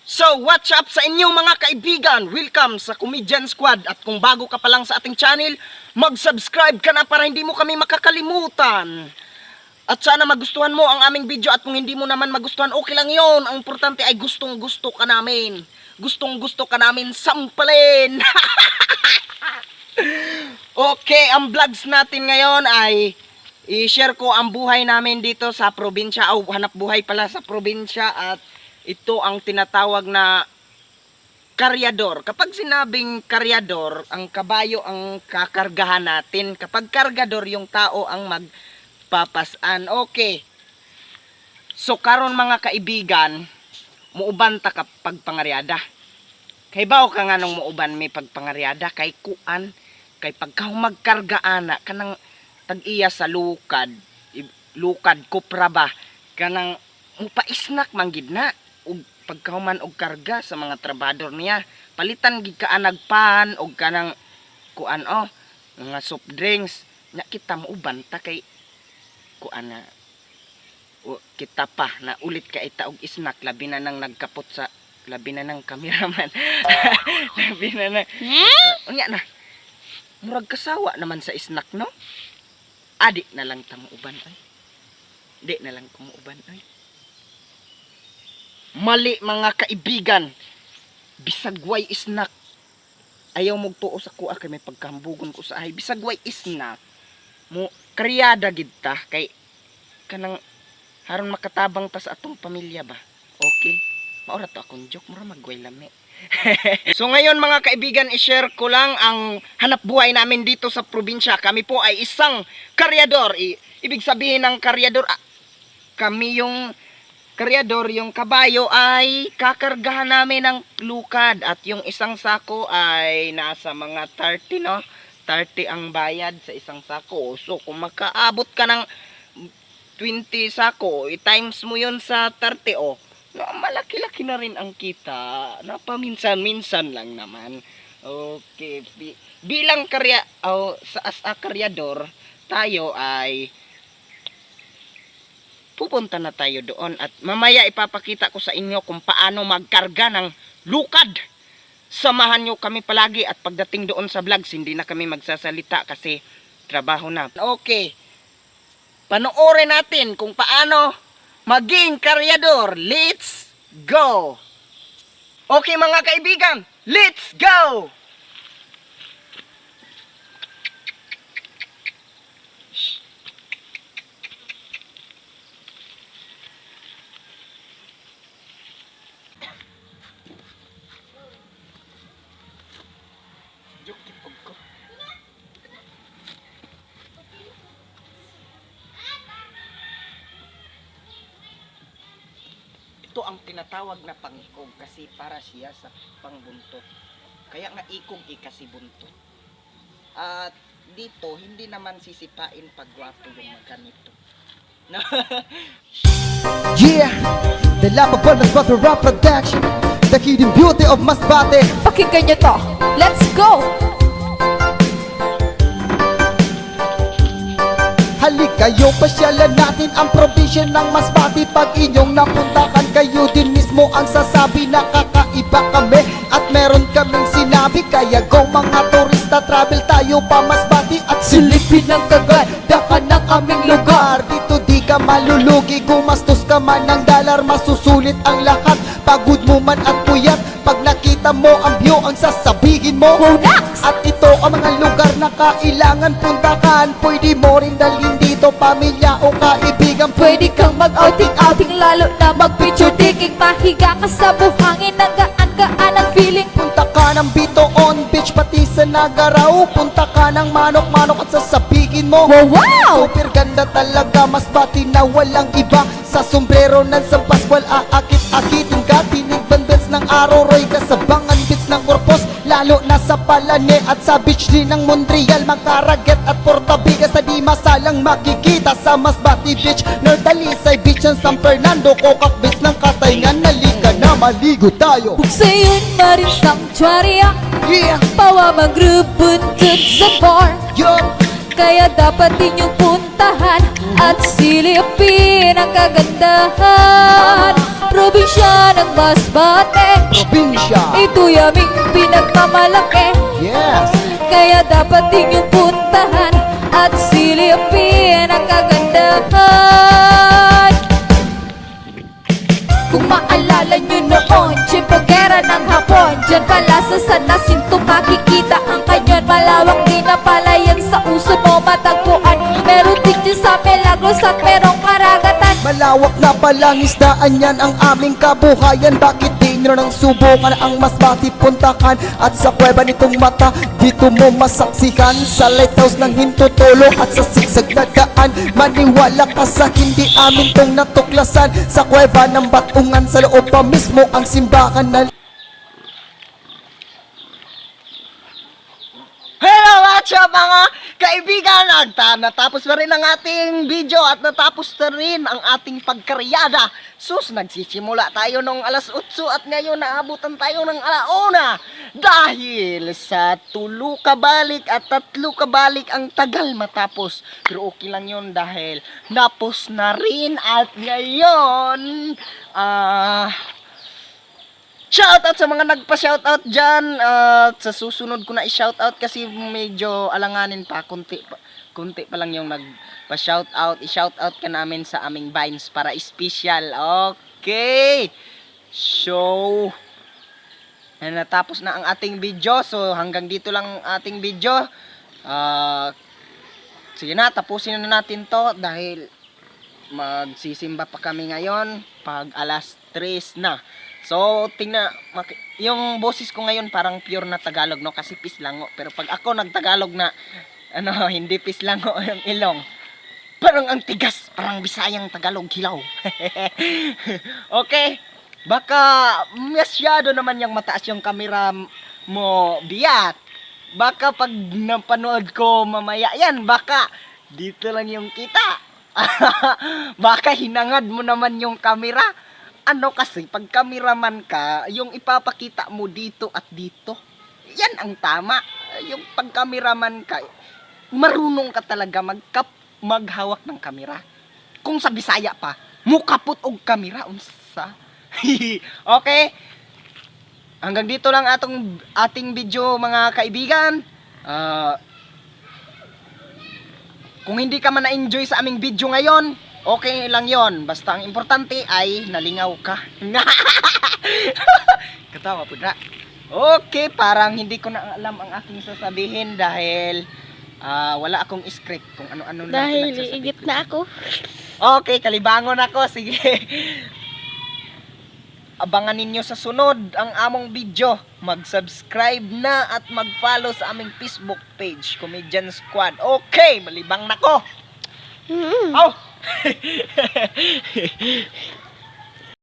So, what's up sa inyo mga kaibigan? Welcome sa Comedian Squad. At kung bago ka pa lang sa ating channel, mag-subscribe ka na para hindi mo kami makakalimutan. At sana magustuhan mo ang aming video. At kung hindi mo naman magustuhan, okay lang yon. Ang importante ay gustong-gusto ka namin. Gustong-gusto ka namin sampalin. Okay, ang vlogs natin ngayon ay i-share ko ang buhay namin dito sa probinsya. Hanap buhay pala sa probinsya. At ito ang tinatawag na karyador. Kapag sinabing karyador, ang kabayo ang kakargahan natin. Kapag kargador, yung tao ang magpapasan. Okay. So, karon mga kaibigan, muuban ta kapag pangaryada. Kay bao ka nga nung muuban may pagpangaryada. Kay kuan, kay pagka magkargaana, kanang tag-iya sa lukad, kupra ba, kanang mupaisnak manggid na. Ug pagkahuman og karga sa mga trabador niya, palitan gid ka nagpan og kanang kuan mga soft drinks nya kita mauban ta kay kuan na kita pa na ulit ka ita og snack, labi na nang nagkapot sa labi na nang cameraman. Labi na na unya na murag kasawa naman sa snack, no? Adi na lang ta mauban ay di na lang kumuuban ay. Mali mga kaibigan, bisag way snack, ayaw mong tuo sa kuha kay may pagkambugon ko sa ay, bisag way snack mo karyada gid ta kay kanang haron makatabang ta sa atong pamilya ba. Okay, maura to akong joke, mura magway lami. So ngayon mga kaibigan, i-share ko lang ang hanap buhay namin dito sa probinsya. Kami po ay isang karyador. Ibig sabihin ng karyador, kami yung karyador, yung kabayo ay kakargahan namin ng lukad. At yung isang sako ay nasa mga 30, no? 30 ang bayad sa isang sako. So kung makaabot ka ng 20 sako, i-times mo yun sa 30, malaki-laki na rin ang kita. Paminsan-minsan lang naman. Okay. Bilang as a karyador, tayo ay pupunta na tayo doon at mamaya ipapakita ko sa inyo kung paano magkarga ng lukad. Samahan nyo kami palagi at pagdating doon sa vlogs, hindi na kami magsasalita kasi trabaho na. Okay, panoorin natin kung paano maging karyador. Let's go! Okay mga kaibigan, let's go! Ito ang tinatawag na pangikog kasi para siya sa pangbuntot. Kaya nga ikog kasi buntot. At dito, hindi naman sisipain pag gwapo yung maganito. Yeah, the laughable Masbate Rap Production, the hidden beauty of Masbate. Pakinggan nyo to. Let's go! Halikayo, pasyalan natin ang probinsya ng Masbate. Pag inyong napuntahan, kayo din mismo ang sasabi na kakaiba kami at meron kaming sinabi. Kaya go mga turista, travel tayo pa Masbate at silipin ang kaganda ka ng aming lugar. Dito di ka malulugi, gumastos ka man ng dollar, masusulit ang lahat. Pagod mo man at puyat, pag nakita mo ang view, ang sasabihin mo Wonax! At ito ang mga lugar na kailangan puntahan. Pwede mo rin dalhin dito pamilya o kaibigan. Pwede kang mag-outing-outing, lalo na mag-picture taking. Mahiga ka sa buhangin, ang gaan-gaan ang feeling. Punta ka ng Bitoon Beach, pati sa Nagaraw. Punta ka ng Manok-Manok at sasabihin mo Wow! super ganda talaga Masbate na walang iba. Sa sombrero ng San Pascual, aakit-akitin ka. Tinigbanbets ng Aroroy, kasabangan bits ng Corpus, lalo na sa Palane at sa beach din ng Montreal. Makaraget at Portabigas na di masalang makikita sa Masbate Beach. Nerdalisay Beach ng San Fernando, Cocac Beach ng Katayngan. Nalika na maligo tayo. Buksayon marin sanctuary, Yeah, pawa mag-group buntut sa bar. yup. Kaya dapat inyong puntahan at silipin ang kagandahan. Probinsya ng Masbate, probinsya. Ito'y aming pinagmamalaki, Yes! kaya dapat inyong puntahan at silipin ang kagandahan. Kung maalala nyo noon, Chimpogera ng hapon, dyan pala sa San Jacinto makikita ang kanyon. Malawak din na palayan sa uso mo matagpuan. Meron din dyan sa Milagros at merong karagatan. Malawak na palang isdaan yan ang aming kabuhayan. Bakit di nyo nang subukan ang Masbate puntakan? At sa kuweba nitong mata, dito mo masaksikan. Sa lighthouse ng Hintutulo at sa sigsag na daan, maniwala ka sa hindi amin tong natuklasan. Sa kuweba ng Batungan, sa loob pa mismo ang simbahan na Hello, what's up mga kaibigan? Natapos na rin ang ating video at natapos na rin ang ating pagkaryada. Sus, nagsisimula tayo nung alas 8 at ngayon naabutan tayo ng alauna. Dahil sa 2 kabalik at 3 kabalik ang tagal matapos. Pero okay lang yun dahil napos na rin at ngayon shoutout sa mga nagpa-shoutout dyan. Sa susunod ko na i-shoutout kasi medyo alanganin pa. Kunti pa lang yung nagpa-shoutout. I-shoutout ka namin sa aming Vines para special. Okay. So, natapos na ang ating video. So, hanggang dito lang ang ating video. Sige na, tapusin na natin to dahil magsisimba pa kami ngayon pag alas 3 na. So, tingnan, yung boses ko ngayon parang pure na Tagalog, no? Kasi pislango. Pero pag ako nagtagalog na, hindi pislango yung ilong. Parang ang tigas, parang Bisayang Tagalog hilaw. Okay, baka masyado naman yung mataas yung camera mo, Biyat. Baka pag napanood ko mamaya yan, baka dito lang yung kita. Baka hinangad mo naman yung camera. Kasi pag cameraman ka, yung ipapakita mo dito at dito, yan ang tama. Yung pag cameraman ka, marunong ka talaga maghawak ng camera. Kung sa Bisaya pa, mukapot og camera unsa. Okay? Hanggang dito lang ating video mga kaibigan. Kung hindi ka man na-enjoy sa aming video ngayon, okay lang yon. Basta ang importante ay nalingaw ka. Katawa po na. Okay, parang hindi ko na alam ang aking sasabihin dahil wala akong script kung ano-ano na Dahil pinagsasabi iigit ko. na ako. Okay, kalibangon ako. Sige. Abangan ninyo sa sunod ang among video. Mag-subscribe na at mag-follow sa aming Facebook page, Comedian Squad. Okay, malibang na ko. Oh!